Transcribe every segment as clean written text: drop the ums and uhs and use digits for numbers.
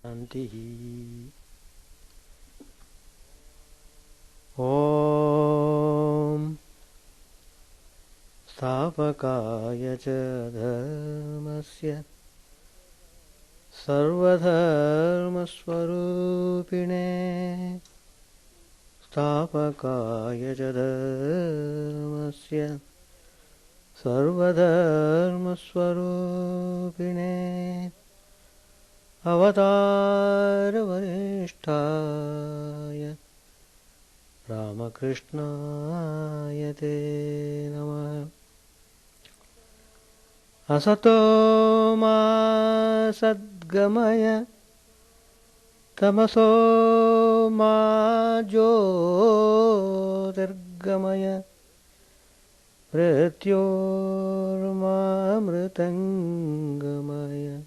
Shanti. Om Sthavakaya cha dharmasya Sarvadharmasvarupine Sthavakaya cha dharmasya Sarvadharmasvarupine Avataravariष्ठाय Ramakrishna te Namah. Asato ma sadgamaya tamaso ma jyotirgamaya mrityorma mritangamaya.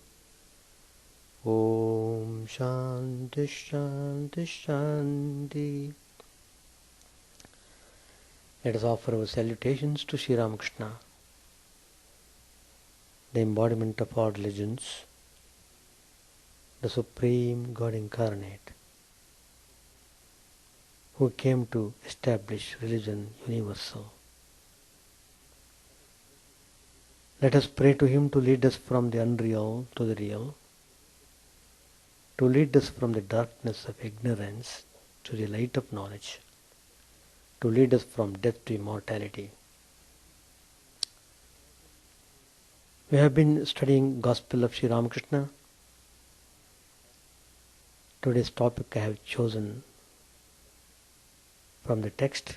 Om Shanti Shanti Shanti. Let us offer our salutations to Sri Ramakrishna, the embodiment of all religions, the Supreme God incarnate, who came to establish religion universal. Let us pray to Him to lead us from the unreal to the real, to lead us from the darkness of ignorance to the light of knowledge, to lead us from death to immortality. We have been studying Gospel of Sri Ramakrishna. Today's topic I have chosen from the text,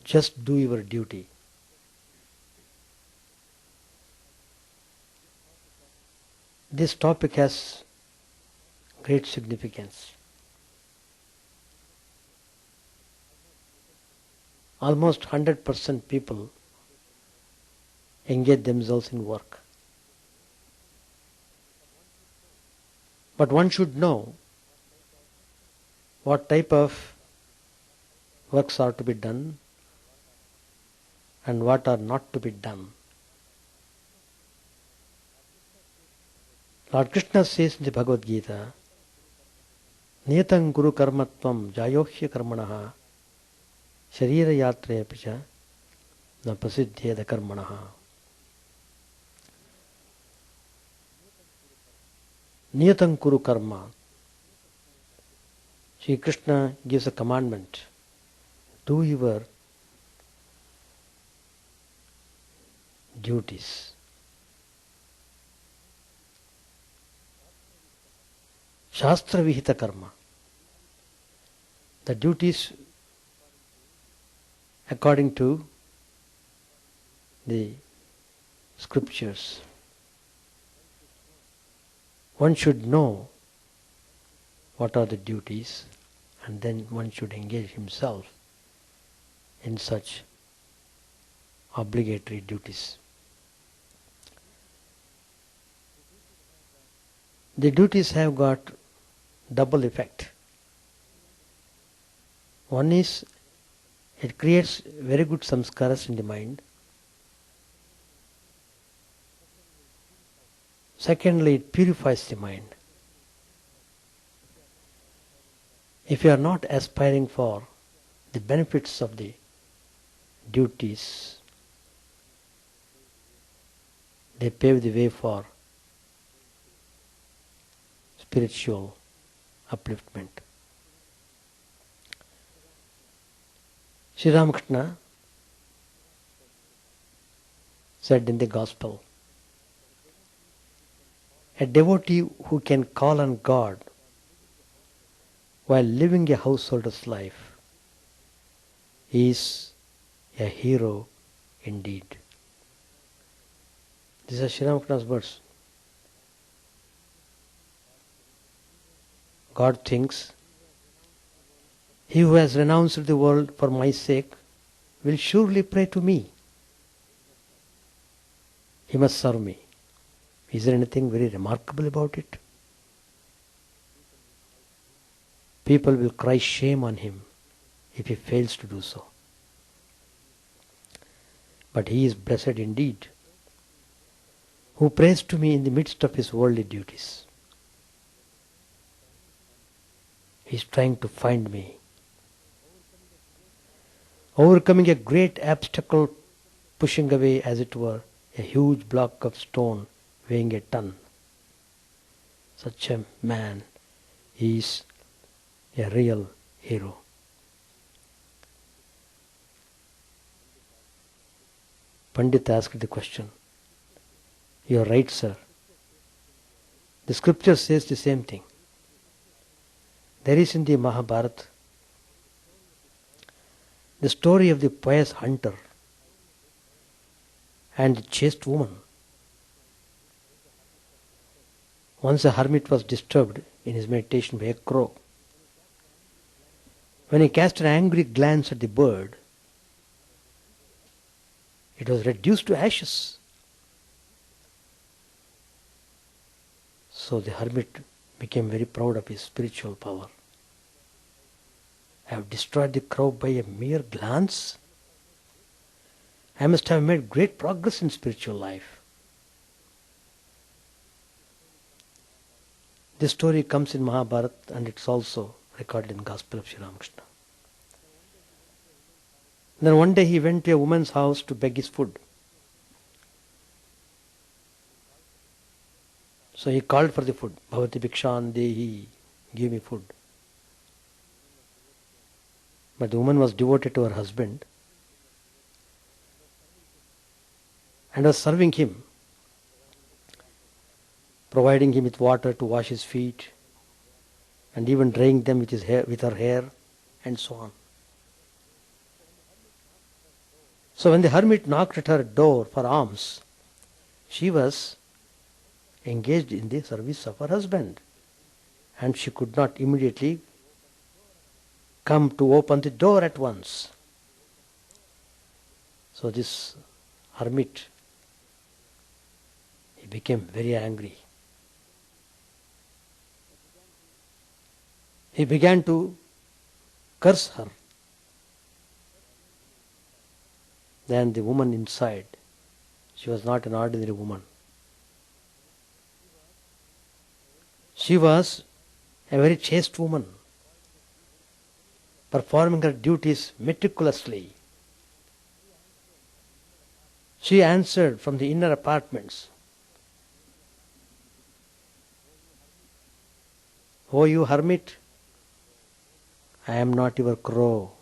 just do your duty. This topic has great significance. Almost 100% people engage themselves in work. But one should know what type of works are to be done and what are not to be done. Lord Krishna says in the Bhagavad Gita, Niyatang Guru Karmatvam Jayohya Karmanaha Sharira Yatre Picha Na Prasiddhyeda Karmanaha. Niyatang Kuru Karma. Sri Krishna gives a commandment. Do your duties. Shastra Vihita Karma. The duties according to the scriptures. One should know what are the duties, and then one should engage himself in such obligatory duties. The duties have got double effect. One is, it creates very good samskaras in the mind. Secondly, it purifies the mind. If you are not aspiring for the benefits of the duties, they pave the way for spiritual upliftment. Sri Ramakrishna said in the Gospel, a devotee who can call on God while living a householder's life is a hero indeed. These are Sri Ramakrishna's words. God thinks, he who has renounced the world for my sake will surely pray to me. He must serve me. Is there anything very remarkable about it? People will cry shame on him if he fails to do so. But he is blessed indeed who prays to me in the midst of his worldly duties. He is trying to find me. Overcoming a great obstacle, pushing away, as it were, a huge block of stone weighing a ton. Such a man is a real hero. Pandit asked the question. You are right, sir. The scripture says the same thing. There is in the Mahabharata the story of the pious hunter and the chaste woman. Once a hermit was disturbed in his meditation by a crow. When he cast an angry glance at the bird, it was reduced to ashes. So the hermit became very proud of his spiritual power. I have destroyed the crow by a mere glance. I must have made great progress in spiritual life. This story comes in Mahabharata and it's also recorded in the Gospel of Sri Ramakrishna. Then one day he went to a woman's house to beg his food. So he called for the food. Bhavati Bhikshan Dehi, give me food. But the woman was devoted to her husband and was serving him, providing him with water to wash his feet and even drying them with her hair and so on. So when the hermit knocked at her door for alms, she was engaged in the service of her husband and she could not immediately come to open the door at once. So this hermit, he became very angry. He began to curse her. Then the woman inside, she was not an ordinary woman. She was a very chaste woman, performing her duties meticulously. She answered from the inner apartments, "O you hermit, I am not your crow.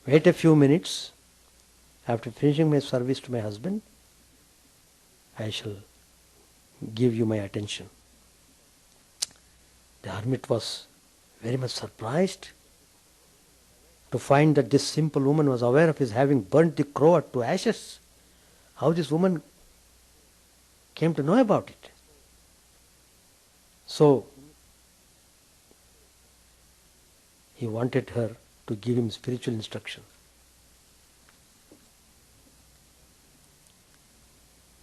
Wait a few minutes. After finishing my service to my husband, I shall give you my attention." The hermit was very much surprised to find that this simple woman was aware of his having burnt the crow to ashes. How this woman came to know about it. So he wanted her to give him spiritual instruction.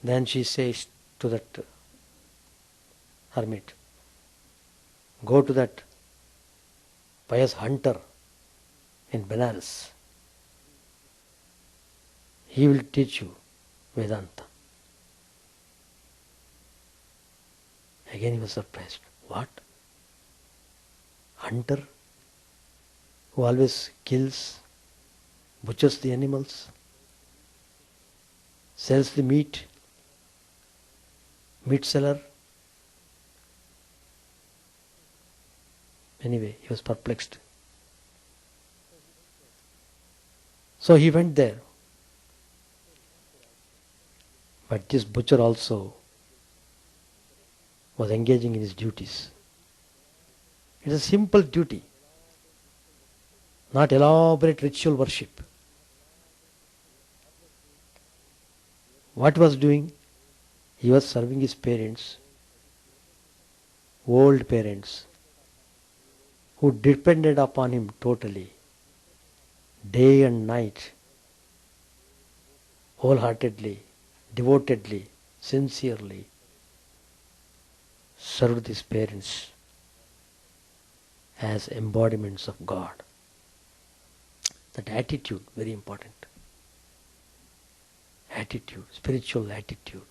Then she says to that hermit, "Go to that pious hunter in Benares. He will teach you Vedanta." Again he was surprised. What? Hunter who always kills, butchers the animals, sells the meat seller? Anyway, he was perplexed. So he went there. But this butcher also was engaging in his duties. It is a simple duty, not elaborate ritual worship. What was doing? He was serving his parents, old parents, who depended upon him totally, day and night, wholeheartedly, devotedly, sincerely served his parents as embodiments of God. That attitude, very important. attitude, spiritual attitude.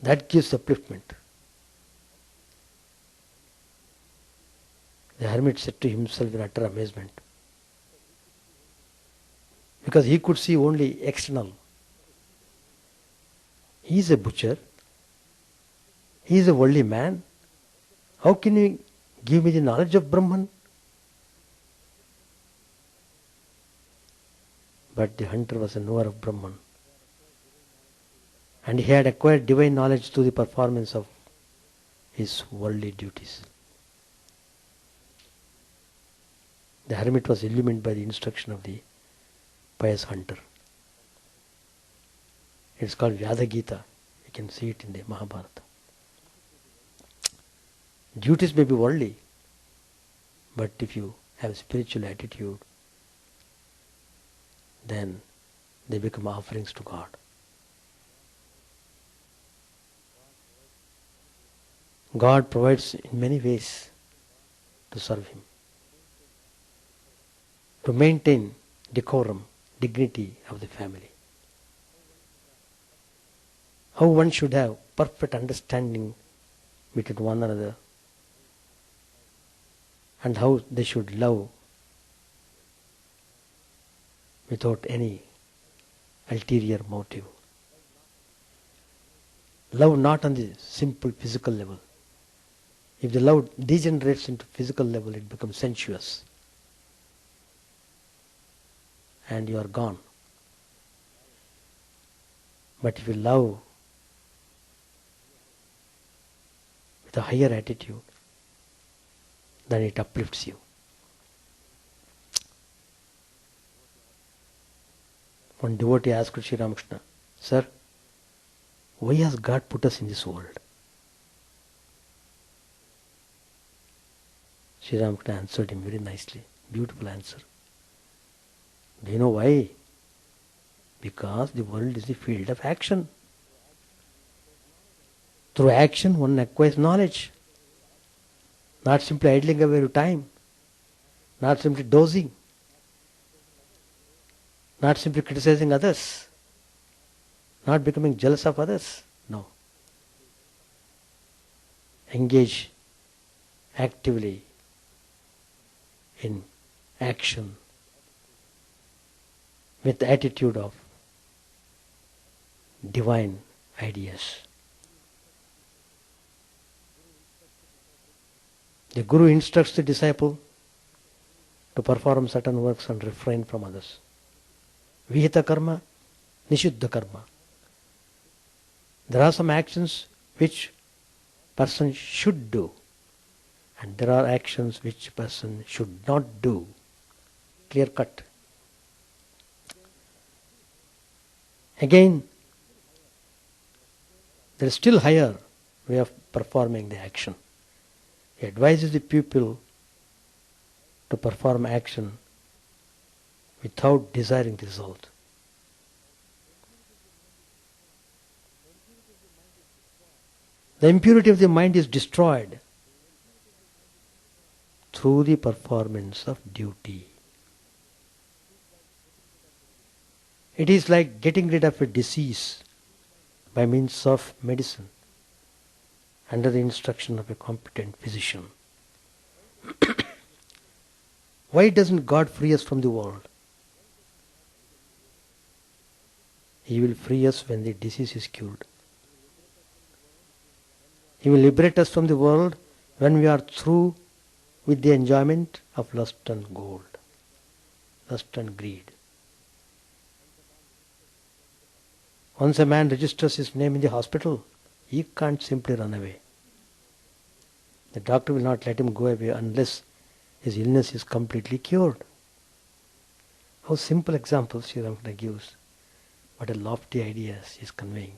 That gives upliftment. The hermit said to himself in utter amazement, because he could see only external. He is a butcher. He is a worldly man. How can you give me the knowledge of Brahman? But the hunter was a knower of Brahman. And he had acquired divine knowledge through the performance of his worldly duties. The hermit was illumined by the instruction of the pious hunter. It's called Vyadha Gita. You can see it in the Mahabharata. Duties may be worldly, but if you have a spiritual attitude, then they become offerings to God. God provides in many ways to serve Him, to maintain decorum, dignity of the family. How one should have perfect understanding between one another, and how they should love without any ulterior motive. Love not on the simple physical level. If the love degenerates into physical level, it becomes sensuous. And you are gone. But if you love with a higher attitude, then it uplifts you. One devotee asked Sri Ramakrishna, "Sir, why has God put us in this world?" Sri Ramakrishna answered him very nicely. Beautiful answer. Do you know why? Because the world is the field of action. Through action one acquires knowledge. Not simply idling away your time. Not simply dozing. Not simply criticizing others. Not becoming jealous of others. No. Engage actively in action with the attitude of divine ideas. The Guru instructs the disciple to perform certain works and refrain from others. Vihita karma, nishuddha karma. There are some actions which person should do, and there are actions which person should not do. Clear cut. Again, there is still higher way of performing the action. He advises the pupil to perform action without desiring the result. The impurity of the mind is destroyed through the performance of duty. It is like getting rid of a disease by means of medicine under the instruction of a competent physician. Why doesn't God free us from the world? He will free us when the disease is cured. He will liberate us from the world when we are through with the enjoyment of lust and gold, lust and greed. Once a man registers his name in the hospital, he can't simply run away. The doctor will not let him go away unless his illness is completely cured. How simple examples Sri Ramakrishna gives. What a lofty ideas he is conveying.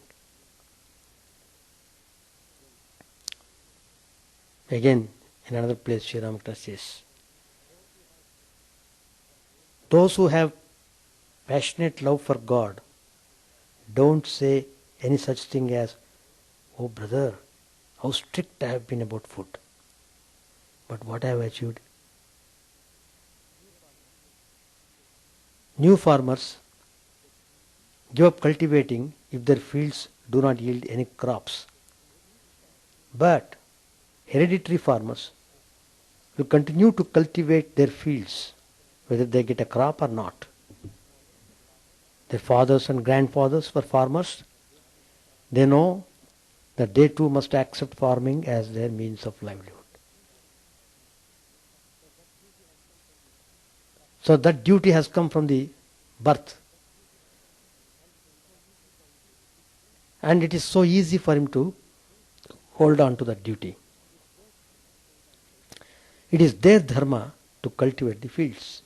Again, in another place, Sri Ramakrishna says, those who have passionate love for God don't say any such thing as, "Oh brother, how strict I have been about food. But what I have achieved." New farmers give up cultivating if their fields do not yield any crops. But hereditary farmers will continue to cultivate their fields whether they get a crop or not. Their fathers and grandfathers were farmers. They know that they too must accept farming as their means of livelihood. So that duty has come from the birth. And it is so easy for him to hold on to that duty. It is their dharma to cultivate the fields.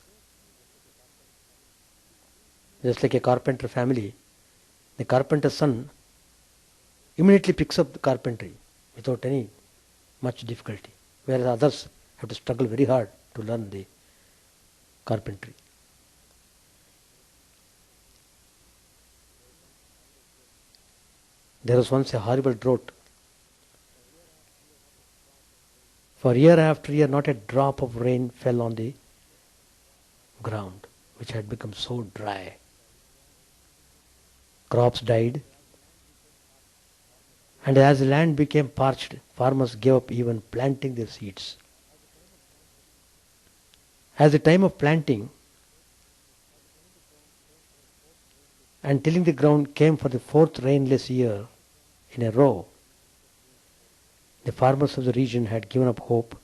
Just like a carpenter family, the carpenter's son immediately picks up the carpentry without any much difficulty, whereas others have to struggle very hard to learn the carpentry. There was once a horrible drought. For year after year, not a drop of rain fell on the ground, which had become so dry. Crops died, and as the land became parched, farmers gave up even planting their seeds. As the time of planting and tilling the ground came for the fourth rainless year in a row, the farmers of the region had given up hope,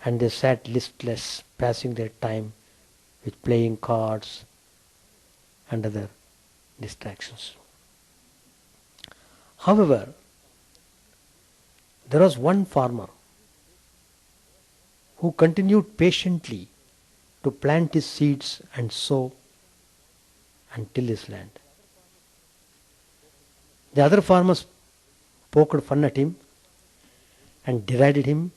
and they sat listless, passing their time with playing cards and other distractions. However, there was one farmer who continued patiently to plant his seeds and sow and till his land. The other farmers poked fun at him and derided him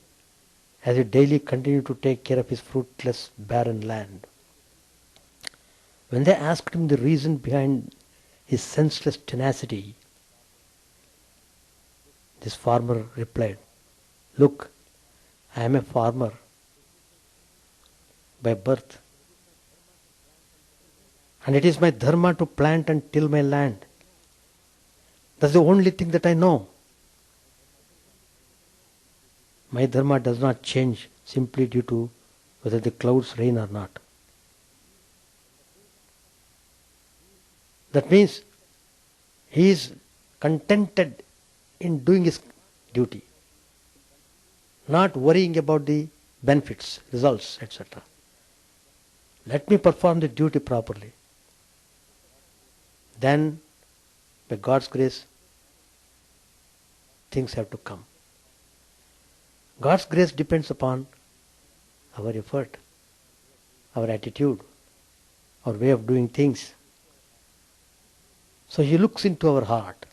as he daily continued to take care of his fruitless, barren land. When they asked him the reason behind his senseless tenacity, this farmer replied, "Look, I am a farmer by birth, and it is my dharma to plant and till my land. That's the only thing that I know. My dharma does not change simply due to whether the clouds rain or not." That means he is contented in doing his duty, not worrying about the benefits, results, etc. Let me perform the duty properly. Then, by God's grace, things have to come. God's grace depends upon our effort, our attitude, our way of doing things. So He looks into our heart.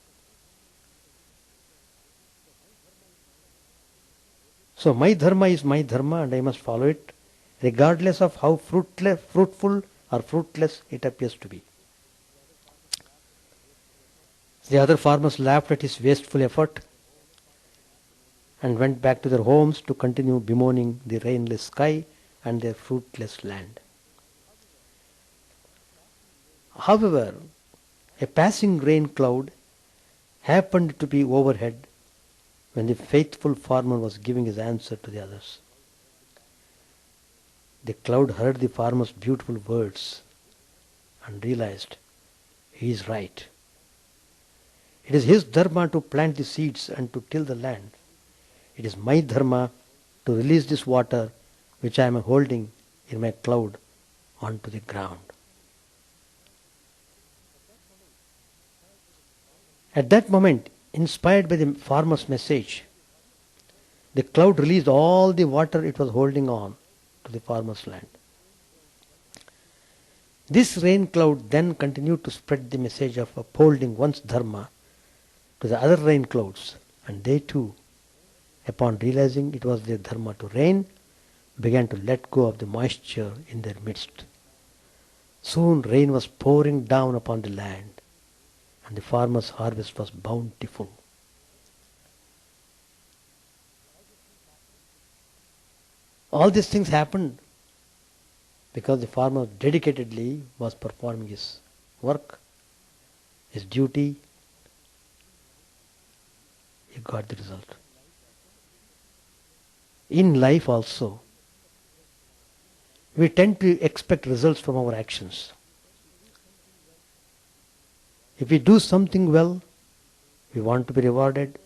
So my dharma is my dharma and I must follow it regardless of how fruitful or fruitless it appears to be. The other farmers laughed at his wasteful effort and went back to their homes to continue bemoaning the rainless sky and their fruitless land. However, a passing rain cloud happened to be overhead when the faithful farmer was giving his answer to the others. The cloud heard the farmer's beautiful words and realized he is right. It is his dharma to plant the seeds and to till the land. It is my dharma to release this water which I am holding in my cloud onto the ground. At that moment, inspired by the farmer's message, the cloud released all the water it was holding on to the farmer's land. This rain cloud then continued to spread the message of upholding one's dharma to the other rain clouds, and they too, upon realizing it was their dharma to rain, began to let go of the moisture in their midst. Soon rain was pouring down upon the land, and the farmer's harvest was bountiful. All these things happened because the farmer dedicatedly was performing his work, his duty, he got the result. In life also, we tend to expect results from our actions. If we do something well, we want to be rewarded.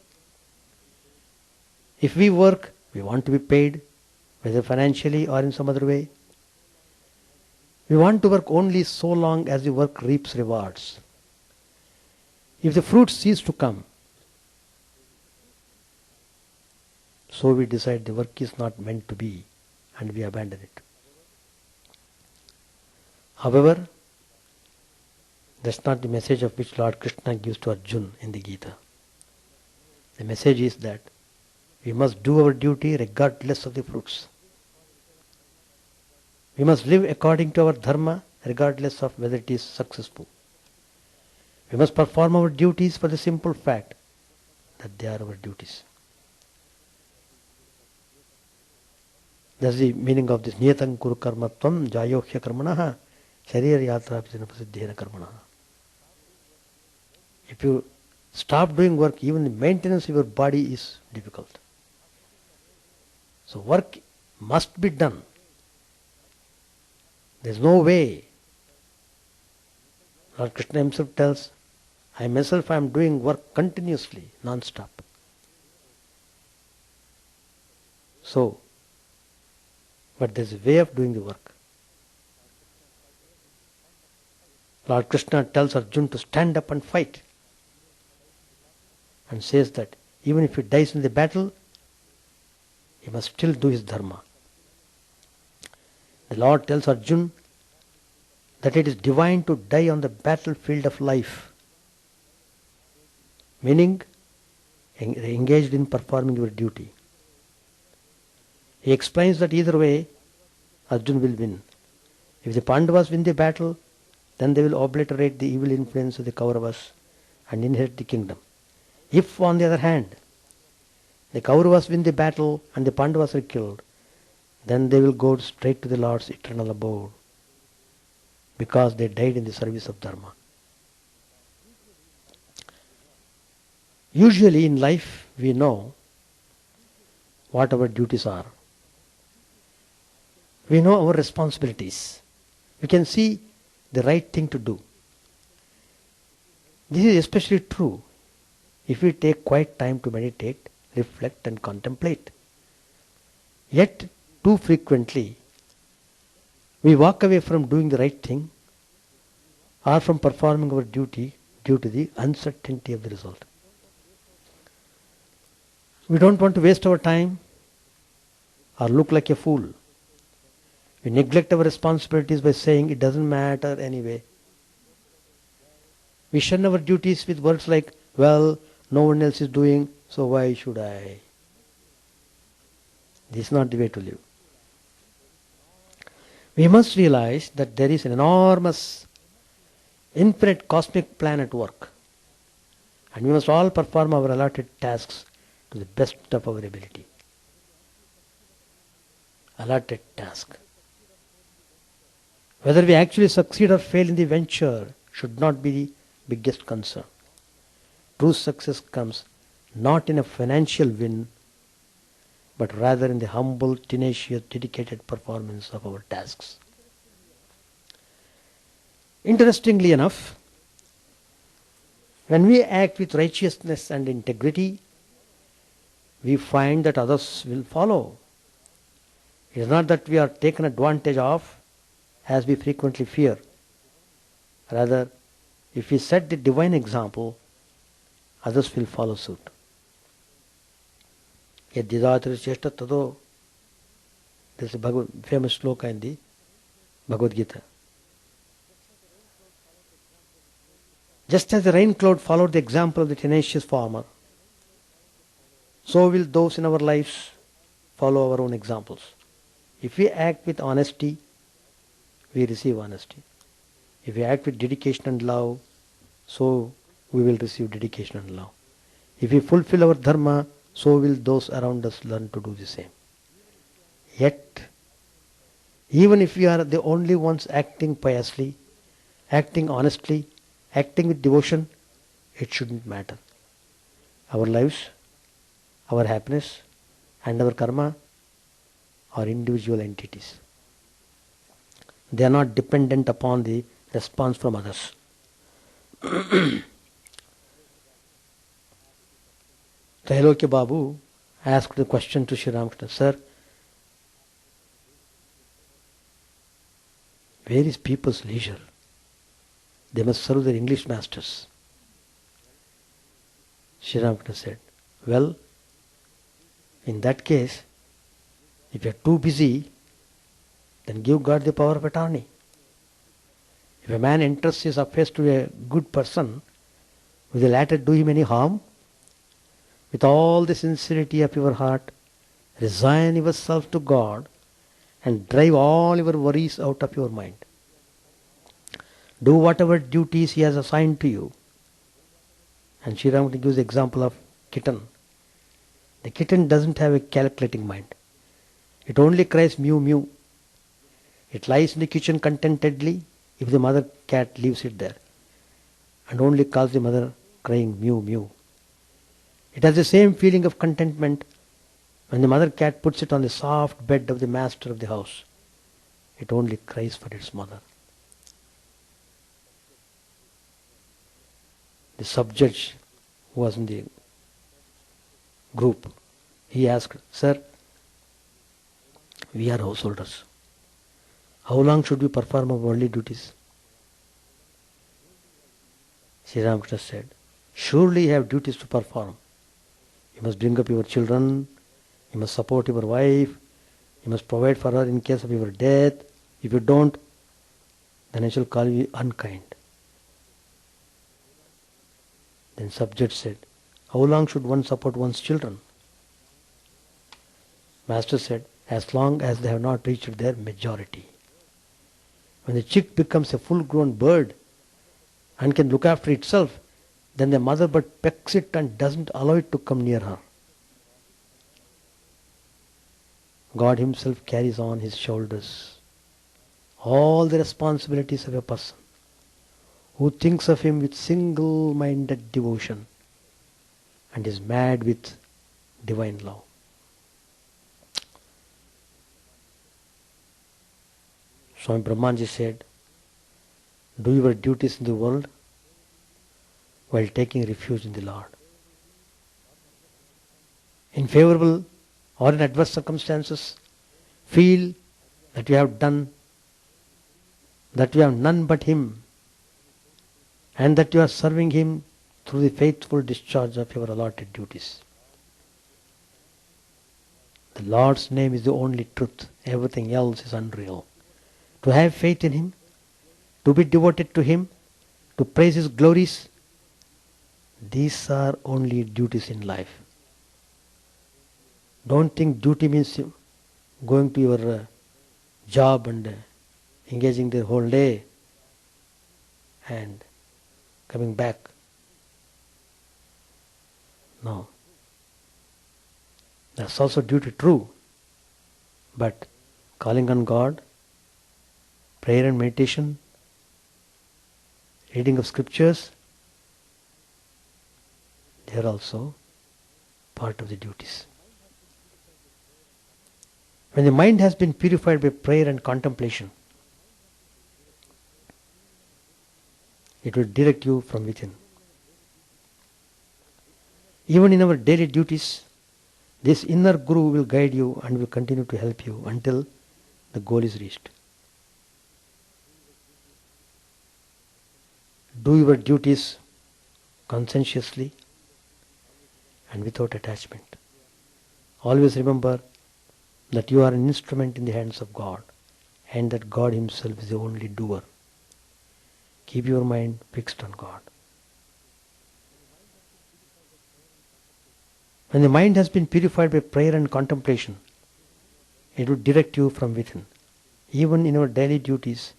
If we work, we want to be paid, whether financially or in some other way. We want to work only so long as the work reaps rewards. If the fruits cease to come, so we decide the work is not meant to be and we abandon it. However, that's not the message of which Lord Krishna gives to Arjuna in the Gita. The message is that we must do our duty regardless of the fruits. We must live according to our dharma regardless of whether it is successful. We must perform our duties for the simple fact that they are our duties. That's the meaning of this Niyatam Kuru Karma Tvam Jayohya Karmanaha Sharira Yatra Pijana Prasiddhena Karmanaha. If you stop doing work, even the maintenance of your body is difficult. So work must be done. There is no way. Lord Krishna himself tells, I myself am doing work continuously, non-stop. So, but there is a way of doing the work. Lord Krishna tells Arjuna to stand up and fight, and says that even if he dies in the battle, he must still do his dharma. The Lord tells Arjuna that it is divine to die on the battlefield of life, meaning engaged in performing your duty. He explains that either way, Arjuna will win. If the Pandavas win the battle, then they will obliterate the evil influence of the Kauravas and inherit the kingdom. If, on the other hand, the Kauravas win the battle and the Pandavas are killed, then they will go straight to the Lord's eternal abode, because they died in the service of Dharma. Usually in life we know what our duties are. We know our responsibilities. We can see the right thing to do. This is especially true if we take quiet time to meditate, reflect and contemplate. Yet, too frequently, we walk away from doing the right thing or from performing our duty due to the uncertainty of the result. We don't want to waste our time or look like a fool. We neglect our responsibilities by saying it doesn't matter anyway. We shun our duties with words like, well, no one else is doing, so why should I? This is not the way to live. We must realize that there is an enormous, infinite cosmic plan at work, and we must all perform our allotted tasks to the best of our ability. Allotted task. Whether we actually succeed or fail in the venture should not be the biggest concern. True success comes not in a financial win, but rather in the humble, tenacious, dedicated performance of our tasks. Interestingly enough, when we act with righteousness and integrity, we find that others will follow. It is not that we are taken advantage of, as we frequently fear. Rather, if we set the divine example, others will follow suit. Yadidatri cheshta tado. This is a famous sloka in the Bhagavad Gita. Just as the rain cloud followed the example of the tenacious farmer, so will those in our lives follow our own examples. If we act with honesty, we receive honesty. If we act with dedication and love, so we will receive dedication and love. If we fulfill our dharma, so will those around us learn to do the same. Yet, even if we are the only ones acting piously acting honestly, acting with devotion, it shouldn't matter. Our lives, our happiness, and our karma are individual entities. They are not dependent upon the response from others. Trailokya Babu asked the question to Sri Ramakrishna, Sir, where is people's leisure? They must serve their English masters. Sri Ramakrishna said, well, in that case, if you are too busy, then give God the power of attorney. If a man entrusts his affairs to a good person, will the latter do him any harm? With all the sincerity of your heart, resign yourself to God and drive all your worries out of your mind. Do whatever duties He has assigned to you. And Sri Ramakrishna gives the example of kitten. The kitten doesn't have a calculating mind. It only cries mew mew. It lies in the kitchen contentedly if the mother cat leaves it there, and only calls the mother crying mew mew. It has the same feeling of contentment when the mother cat puts it on the soft bed of the master of the house. It only cries for its mother. The sub-judge who was in the group, he asked, Sir, we are householders. How long should we perform our worldly duties? Sri Ramakrishna said, surely you have duties to perform. You must bring up your children, you must support your wife, you must provide for her in case of your death. If you don't, then I shall call you unkind. Then subject said, how long should one support one's children? Master said, as long as they have not reached their majority. When the chick becomes a full-grown bird and can look after itself, then the mother bird pecks it and doesn't allow it to come near her. God Himself carries on His shoulders all the responsibilities of a person who thinks of Him with single-minded devotion and is mad with divine love. Swami Brahmanji said, do your duties in the world while taking refuge in the Lord. In favorable or in adverse circumstances, feel that you have none but Him, and that you are serving Him through the faithful discharge of your allotted duties. The Lord's name is the only truth. Everything else is unreal. To have faith in Him, to be devoted to Him, to praise His glories, these are only duties in life. Don't think duty means going to your job and engaging the whole day and coming back. No. That's also duty true. But calling on God, prayer and meditation, reading of scriptures, they are also part of the duties. When the mind has been purified by prayer and contemplation, it will direct you from within. Even in our daily duties, this inner Guru will guide you and will continue to help you until the goal is reached. Do your duties conscientiously and without attachment. Always remember that you are an instrument in the hands of God and that God Himself is the only doer. Keep your mind fixed on God. When the mind has been purified by prayer and contemplation, it will direct you from within. Even in our daily duties,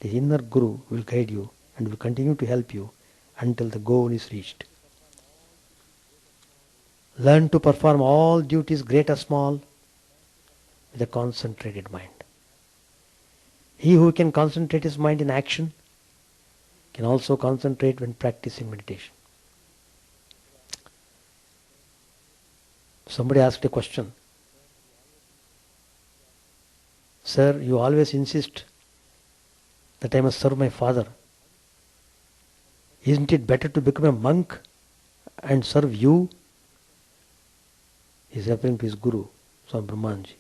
the inner Guru will guide you and will continue to help you until the goal is reached. Learn to perform all duties, great or small, with a concentrated mind. He who can concentrate his mind in action can also concentrate when practicing meditation. Somebody asked a question. Sir, you always insist that I must serve my father. Isn't it better to become a monk and serve you? He is referring to his guru, Swami Brahmanji.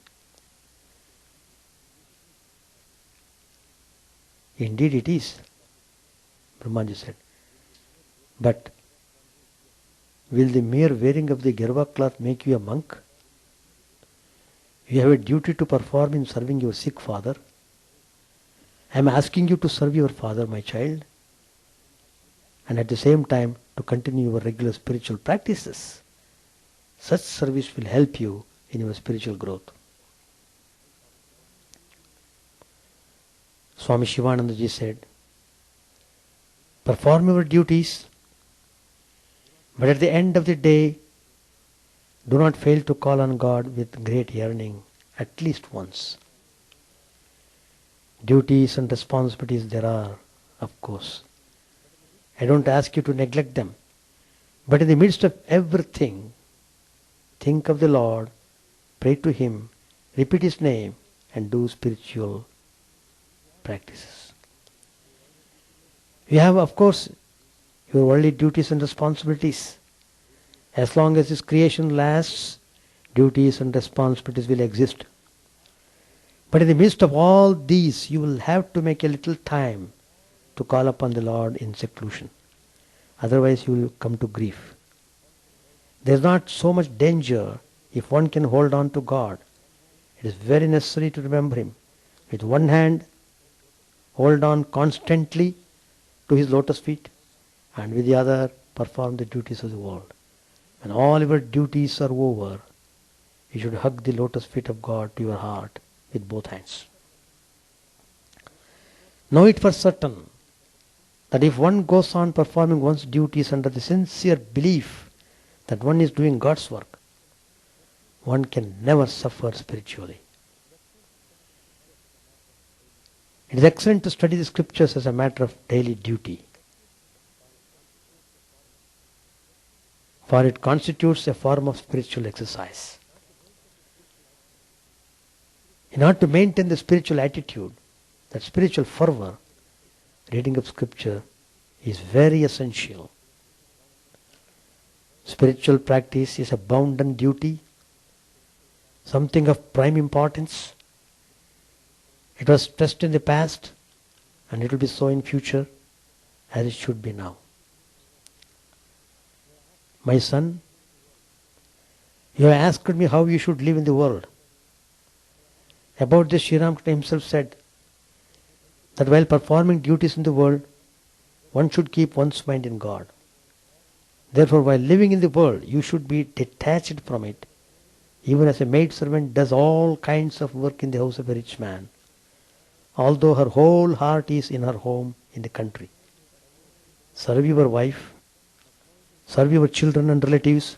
Indeed it is, Brahmanji said. But will the mere wearing of the Girva cloth make you a monk? You have a duty to perform in serving your sick father. I am asking you to serve your father, my child, and at the same time to continue your regular spiritual practices. Such service will help you in your spiritual growth. Swami Chidananda ji said, perform your duties, but at the end of the day, do not fail to call on God with great yearning at least once. Duties and responsibilities there are, of course. I don't ask you to neglect them. But in the midst of everything, think of the Lord, pray to Him, repeat His name, and do spiritual practices. You have, of course, your worldly duties and responsibilities. As long as this creation lasts, duties and responsibilities will exist. But in the midst of all these, you will have to make a little time to call upon the Lord in seclusion. Otherwise you will come to grief. There is not so much danger if one can hold on to God. It is very necessary to remember Him. With one hand, hold on constantly to His lotus feet, and with the other, perform the duties of the world. When all your duties are over, you should hug the lotus feet of God to your heart with both hands. Know it for certain that if one goes on performing one's duties under the sincere belief that one is doing God's work, one can never suffer spiritually. It is excellent to study the scriptures as a matter of daily duty, for it constitutes a form of spiritual exercise. In order to maintain the spiritual attitude, that spiritual fervor, reading of scripture is very essential. Spiritual practice is a bounden duty, something of prime importance. It was stressed in the past, and it will be so in future, as it should be now. My son, you have asked me how you should live in the world. About this, Sri Ramakrishna himself said that while performing duties in the world, one should keep one's mind in God. Therefore, while living in the world, you should be detached from it, even as a maidservant does all kinds of work in the house of a rich man, although her whole heart is in her home in the country. Serve your wife, serve your children and relatives,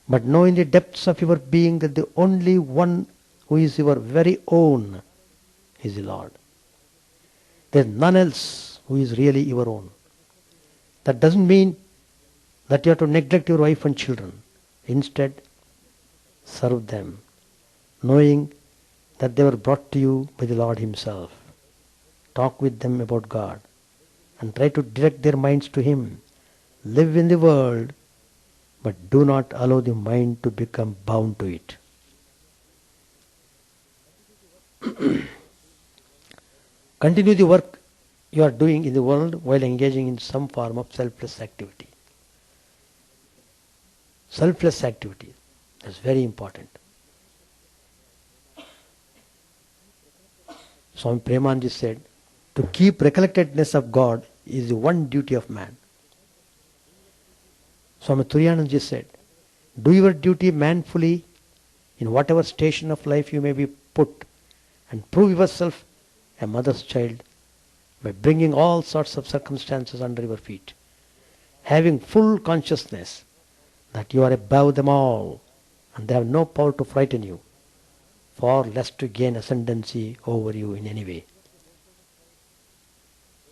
but know in the depths of your being that the only one who is your very own is the Lord. There is none else who is really your own. That doesn't mean that you have to neglect your wife and children. Instead, serve them, knowing that they were brought to you by the Lord Himself. Talk with them about God and try to direct their minds to Him. Live in the world, but do not allow the mind to become bound to it. Continue the work you are doing in the world while engaging in some form of selfless activity. Selfless activity, that's very important. Swami Premanji said, to keep recollectedness of God is the one duty of man. Swami Turiyananji said, do your duty manfully in whatever station of life you may be put, and prove yourself a mother's child by bringing all sorts of circumstances under your feet, having full consciousness that you are above them all and they have no power to frighten you, far less to gain ascendancy over you in any way.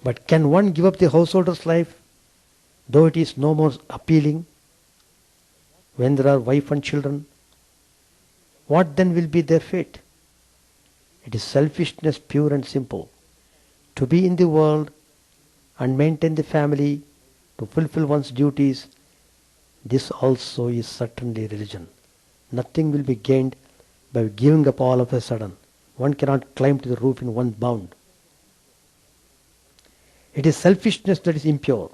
But can one give up the householder's life, though it is no more appealing, when there are wife and children? What then will be their fate? It is selfishness pure and simple. To be in the world and maintain the family, to fulfill one's duties, this also is certainly religion. Nothing will be gained by giving up all of a sudden. One cannot climb to the roof in one bound. It is selfishness that is impure.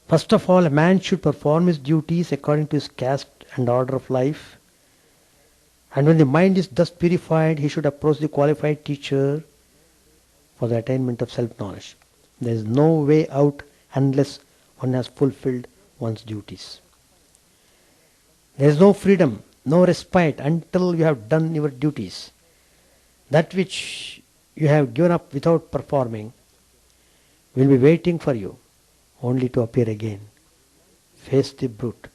First of all, a man should perform his duties according to his caste and order of life. And when the mind is thus purified, he should approach the qualified teacher for the attainment of self-knowledge. There is no way out unless one has fulfilled one's duties. There is no freedom, no respite until you have done your duties. That which you have given up without performing will be waiting for you, only to appear again. Face the brute.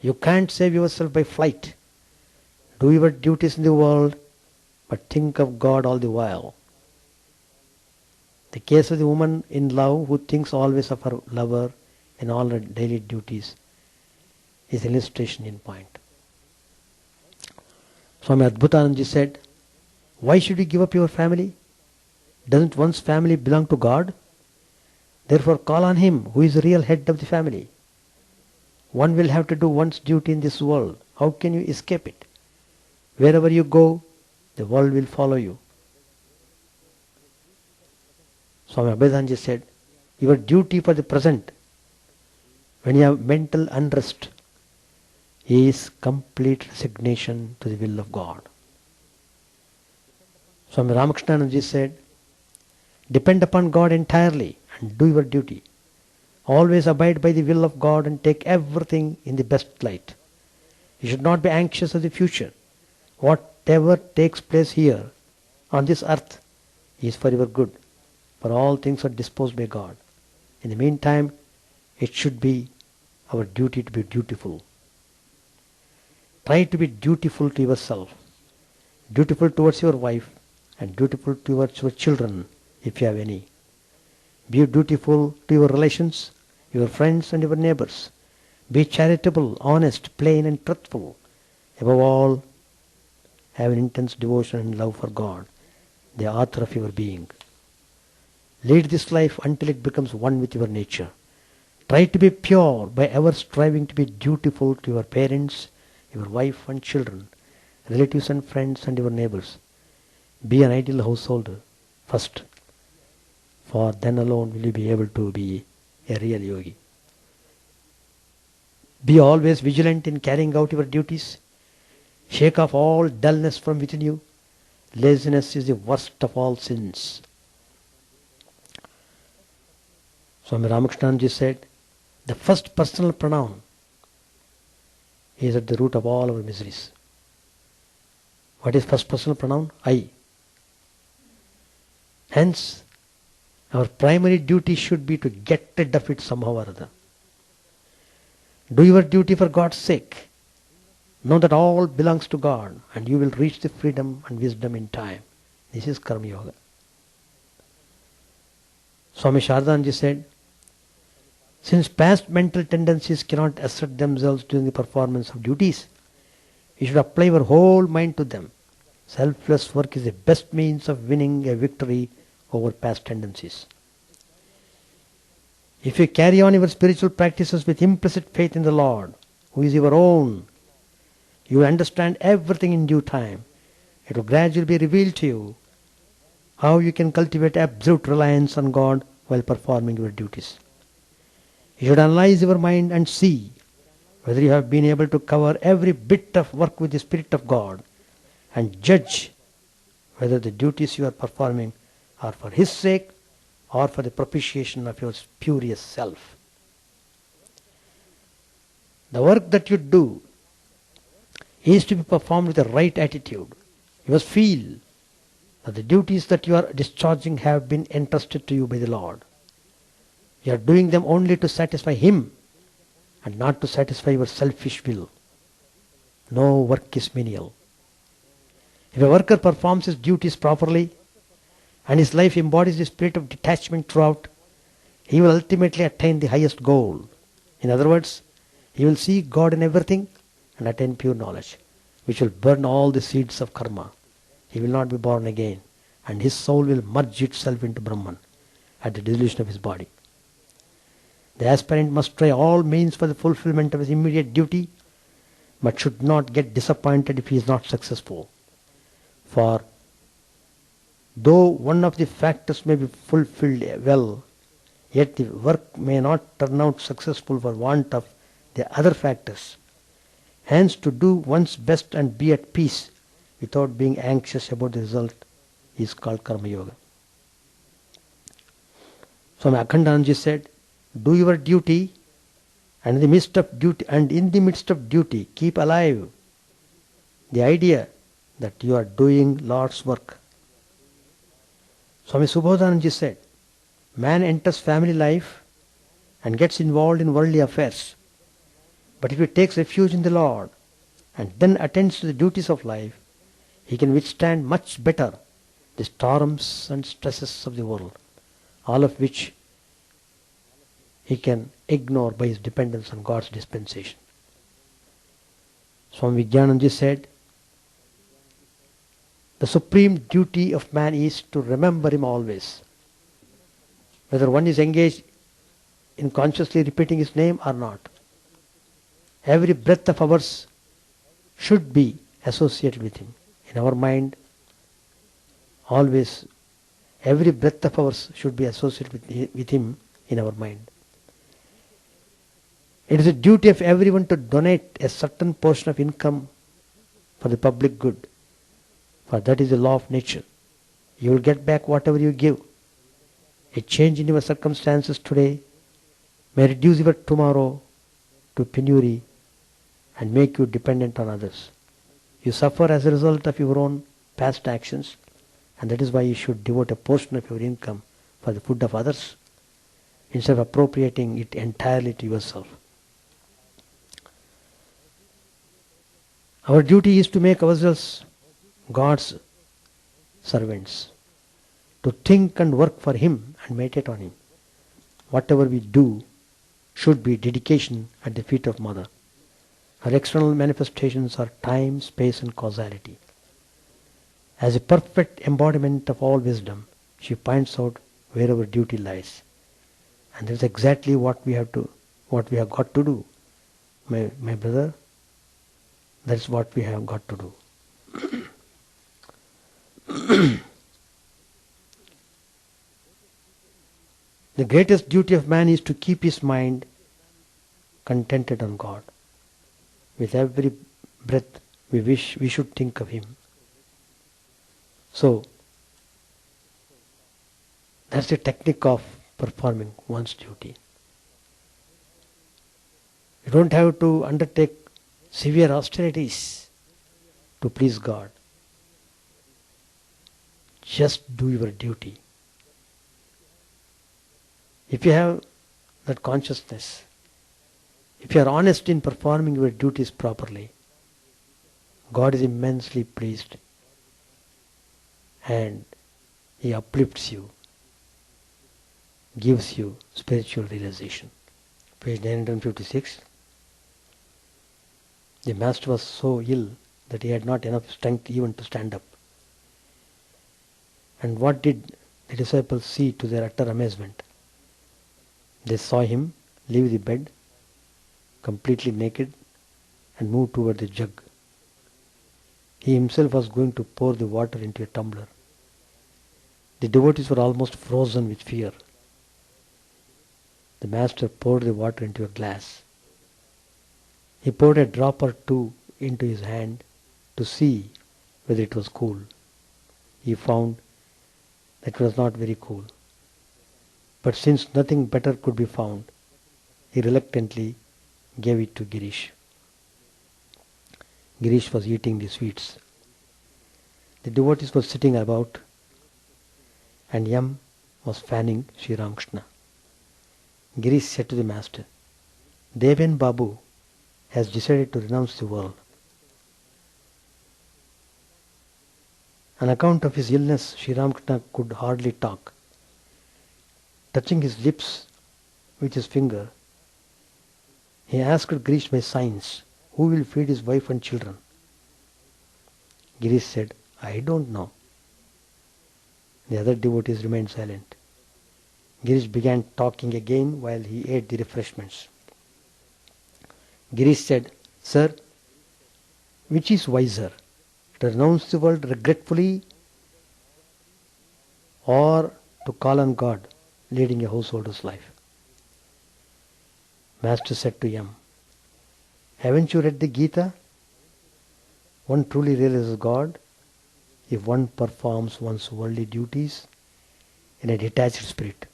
You can't save yourself by flight. Do your duties in the world, but think of God all the while. The case of the woman in love who thinks always of her lover in all her daily duties is illustration in point. Swami Adbhutanandaji said, why should you give up your family? Doesn't one's family belong to God? Therefore call on Him who is the real head of the family. One will have to do one's duty in this world. How can you escape it? Wherever you go, the world will follow you. Swami Abhedanji said, your duty for the present, when you have mental unrest, is complete resignation to the will of God. Swami Ramakrishna Math said, depend upon God entirely and do your duty. Always abide by the will of God and take everything in the best light. You should not be anxious of the future. Whatever takes place here on this earth is for your good, for all things are disposed by God. In the meantime, it should be our duty to be dutiful. Try to be dutiful to yourself, dutiful towards your wife, and dutiful towards your children if you have any. Be dutiful to your relations, your friends and your neighbors. Be charitable, honest, plain and truthful. Above all, have an intense devotion and love for God, the author of your being. Lead this life until it becomes one with your nature. Try to be pure by ever striving to be dutiful to your parents, your wife and children, relatives and friends and your neighbors. Be an ideal householder first, for then alone will you be able to be a real yogi. Be always vigilant in carrying out your duties. Shake off all dullness from within you. Laziness is the worst of all sins. Swami Ramakrishna said, the first personal pronoun is at the root of all our miseries. What is first personal pronoun? I. Hence, our primary duty should be to get rid of it somehow or other. Do your duty for God's sake. Know that all belongs to God and you will reach the freedom and wisdom in time. This is Karma Yoga. Swami Chidananda said, since past mental tendencies cannot assert themselves during the performance of duties, you should apply your whole mind to them. Selfless work is the best means of winning a victory over past tendencies. If you carry on your spiritual practices with implicit faith in the Lord, who is your own, you will understand everything in due time. It will gradually be revealed to you how you can cultivate absolute reliance on God while performing your duties. You should analyze your mind and see whether you have been able to cover every bit of work with the Spirit of God and judge whether the duties you are performing are for His sake or for the propitiation of your spurious self. The work that you do is to be performed with the right attitude. You must feel that the duties that you are discharging have been entrusted to you by the Lord. You are doing them only to satisfy Him and not to satisfy your selfish will. No work is menial. If a worker performs his duties properly and his life embodies the spirit of detachment throughout, he will ultimately attain the highest goal. In other words, he will see God in everything and attain pure knowledge, which will burn all the seeds of karma. He will not be born again, and his soul will merge itself into Brahman at the dissolution of his body. The aspirant must try all means for the fulfillment of his immediate duty, but should not get disappointed if he is not successful. For though one of the factors may be fulfilled well, yet the work may not turn out successful for want of the other factors. Hence, to do one's best and be at peace without being anxious about the result is called Karma Yoga. Swami Akhandanandaji said, do your duty, and in the midst of duty, keep alive the idea that you are doing Lord's work. Swami Subodhanandaji said, man enters family life and gets involved in worldly affairs. But if he takes refuge in the Lord and then attends to the duties of life, he can withstand much better the storms and stresses of the world, all of which he can ignore by his dependence on God's dispensation. Swami Vivekananda said, the supreme duty of man is to remember him always, whether one is engaged in consciously repeating his name or not. Every breath of ours should be associated with him. In our mind, always, every breath of ours should be associated with him in our mind. It is a duty of everyone to donate a certain portion of income for the public good, for that is the law of nature. You will get back whatever you give. A change in your circumstances today may reduce your tomorrow to penury and make you dependent on others. You suffer as a result of your own past actions, and that is why you should devote a portion of your income for the food of others instead of appropriating it entirely to yourself. Our duty is to make ourselves God's servants, to think and work for Him and meditate on Him. Whatever we do should be dedication at the feet of Mother. Her external manifestations are time, space and causality. As a perfect embodiment of all wisdom, she points out where our duty lies. And that is exactly what we have got to do. My brother, that's what we have got to do. The greatest duty of man is to keep his mind contented on God. With every breath we should think of Him. So, that's the technique of performing one's duty. You don't have to undertake severe austerities to please God. Just do your duty. If you have that consciousness, if you are honest in performing your duties properly, God is immensely pleased and He uplifts you, gives you spiritual realization. Page 956. The master was so ill that he had not enough strength even to stand up. And what did the disciples see to their utter amazement? They saw him leave the bed completely naked and move toward the jug. He himself was going to pour the water into a tumbler. The devotees were almost frozen with fear. The master poured the water into a glass. He poured a drop or two into his hand to see whether it was cool. He found that it was not very cool. But since nothing better could be found, he reluctantly gave it to Girish. Girish was eating the sweets. The devotees were sitting about, and Yam was fanning Sri Ramakrishna. Girish said to the master, Devan Babu has decided to renounce the world. On account of his illness, Sri Ramakrishna could hardly talk. Touching his lips with his finger, he asked Girish by signs, who will feed his wife and children? Girish said, I don't know. The other devotees remained silent. Girish began talking again while he ate the refreshments. Girish said, Sir, which is wiser, to renounce the world regretfully or to call on God, leading a householder's life? Master said to him, haven't you read the Gita? One truly realizes God if one performs one's worldly duties in a detached spirit.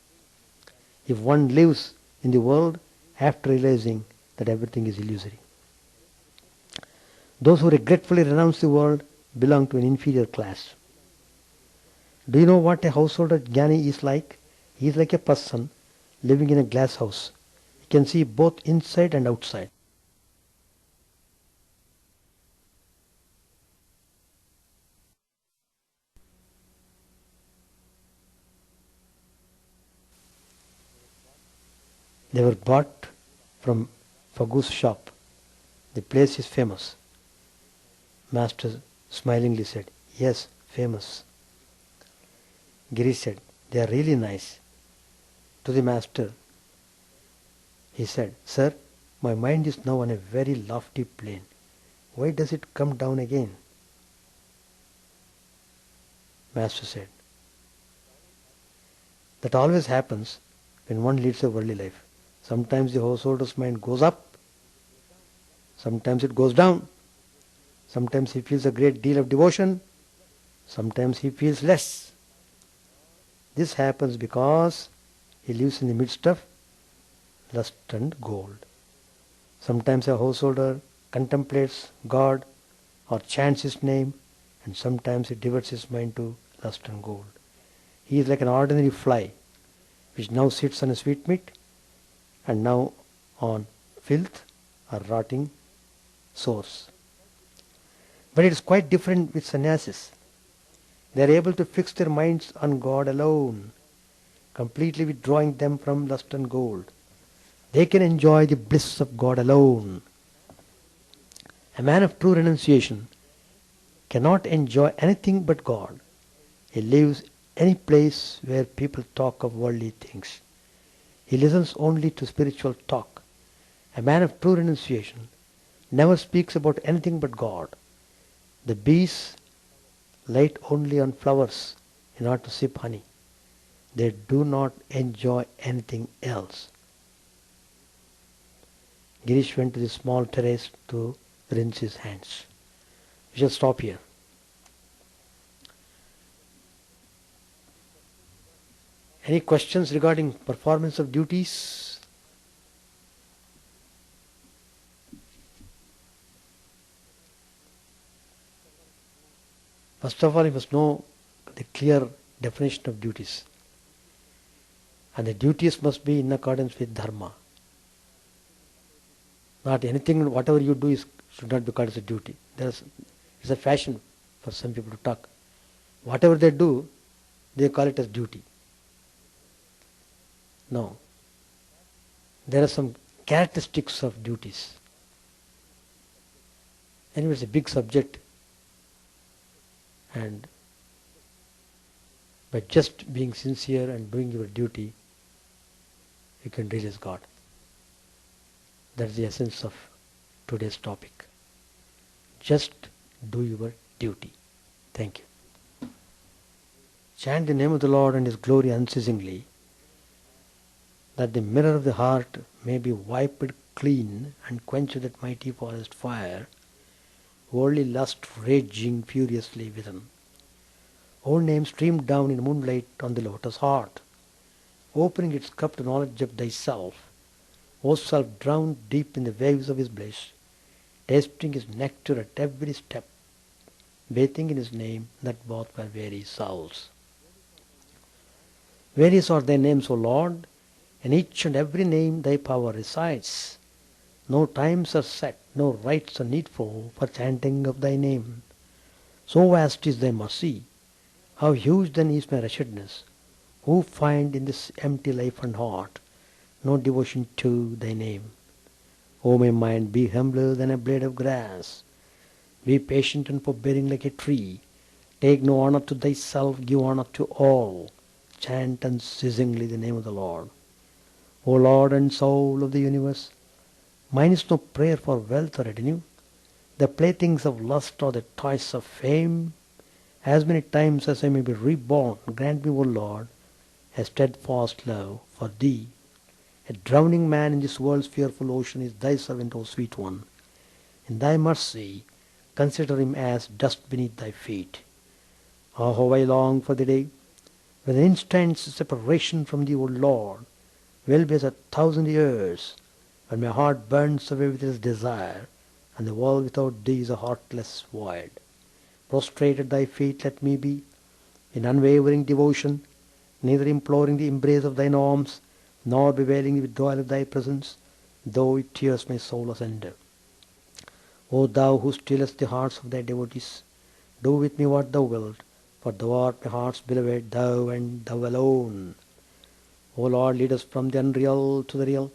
If one lives in the world after realizing that everything is illusory. Those who regretfully renounce the world belong to an inferior class. Do you know what a householder jnani is like? He is like a person living in a glass house. He can see both inside and outside. They were bought from Fagu's shop. The place is famous. Master smilingly said, yes, famous. Girish said, they are really nice. To the master, he said, sir, my mind is now on a very lofty plane. Why does it come down again? Master said, that always happens when one leads a worldly life. Sometimes the householder's mind goes up, sometimes it goes down. Sometimes he feels a great deal of devotion, sometimes he feels less. This happens because he lives in the midst of lust and gold. Sometimes a householder contemplates God or chants his name, and sometimes he diverts his mind to lust and gold. He is like an ordinary fly which now sits on a sweetmeat and now on filth or rotting sores. But it is quite different with sannyasis. They are able to fix their minds on God alone, completely withdrawing them from lust and gold. They can enjoy the bliss of God alone. A man of true renunciation cannot enjoy anything but God. He lives any place where people talk of worldly things. He listens only to spiritual talk. A man of true renunciation never speaks about anything but God. The bees light only on flowers in order to sip honey. They do not enjoy anything else. Girish went to the small terrace to rinse his hands. We shall stop here. Any questions regarding performance of duties? First of all, you must know the clear definition of duties. And the duties must be in accordance with dharma. Not anything, whatever you do should not be called as a duty. It's a fashion for some people to talk. Whatever they do, they call it as duty. No. There are some characteristics of duties. Anyway, it's a big subject. And by just being sincere and doing your duty, you can realize God. That's the essence of today's topic. Just do your duty. Thank you. Chant the name of the Lord and His glory unceasingly, that the mirror of the heart may be wiped clean and quench that mighty forest fire, worldly lust raging furiously within. Old name streamed down in moonlight on the lotus heart, opening its cup to knowledge of thyself, O self drowned deep in the waves of his bliss, tasting his nectar at every step, bathing in his name that both were very souls. Various are thy names, O Lord, in each and every name thy power resides. No times are set, no rites are needful for chanting of thy name. So vast is thy mercy, How huge then is my wretchedness, who find in this empty life and heart no devotion to thy name. O my mind, be humbler than a blade of grass. Be patient and forbearing like a tree. Take no honor to thyself, give honor to all. Chant unceasingly the name of the Lord. O Lord and soul of the universe, mine is no prayer for wealth or retinue, the playthings of lust or the toys of fame. As many times as I may be reborn, grant me, O Lord, a steadfast love for thee. A drowning man in this world's fearful ocean is thy servant, O sweet one. In thy mercy, consider him as dust beneath thy feet. Ah, how I long for the day when an instant's separation from thee, O Lord, will be as 1,000 years, when my heart burns away with its desire, and the world without thee is a heartless void. Prostrate at thy feet let me be, in unwavering devotion, neither imploring the embrace of thine arms, nor bewailing the withdrawal of thy presence, though it tears my soul asunder. O thou who stillest the hearts of thy devotees, do with me what thou wilt, for thou art my heart's beloved, thou and thou alone. O Lord, lead us from the unreal to the real,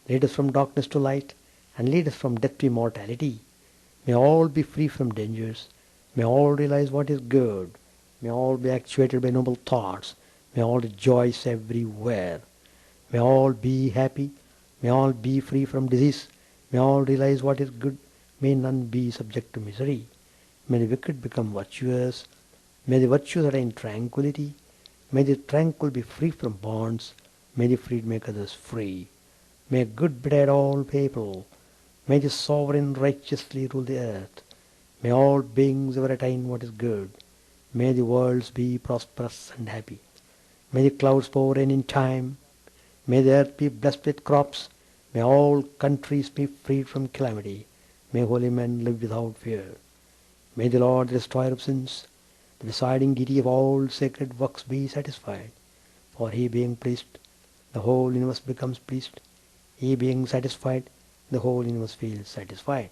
lead us from darkness to light, and lead us from death to immortality. May all be free from dangers, may all realize what is good, may all be actuated by noble thoughts, may all rejoice everywhere, may all be happy, may all be free from disease, may all realize what is good, may none be subject to misery. May the wicked become virtuous, may the virtuous attain tranquility, may the tranquil be free from bonds, may the freed make others free. May good betide all people, may the sovereign righteously rule the earth, may all beings ever attain what is good, may the worlds be prosperous and happy, may the clouds pour rain in time, may the earth be blessed with crops, may all countries be freed from calamity, may holy men live without fear. May the Lord, the destroyer of sins, the presiding deity of all sacred works, be satisfied. For he being pleased, the whole universe becomes pleased. He being satisfied, the whole universe feels satisfied.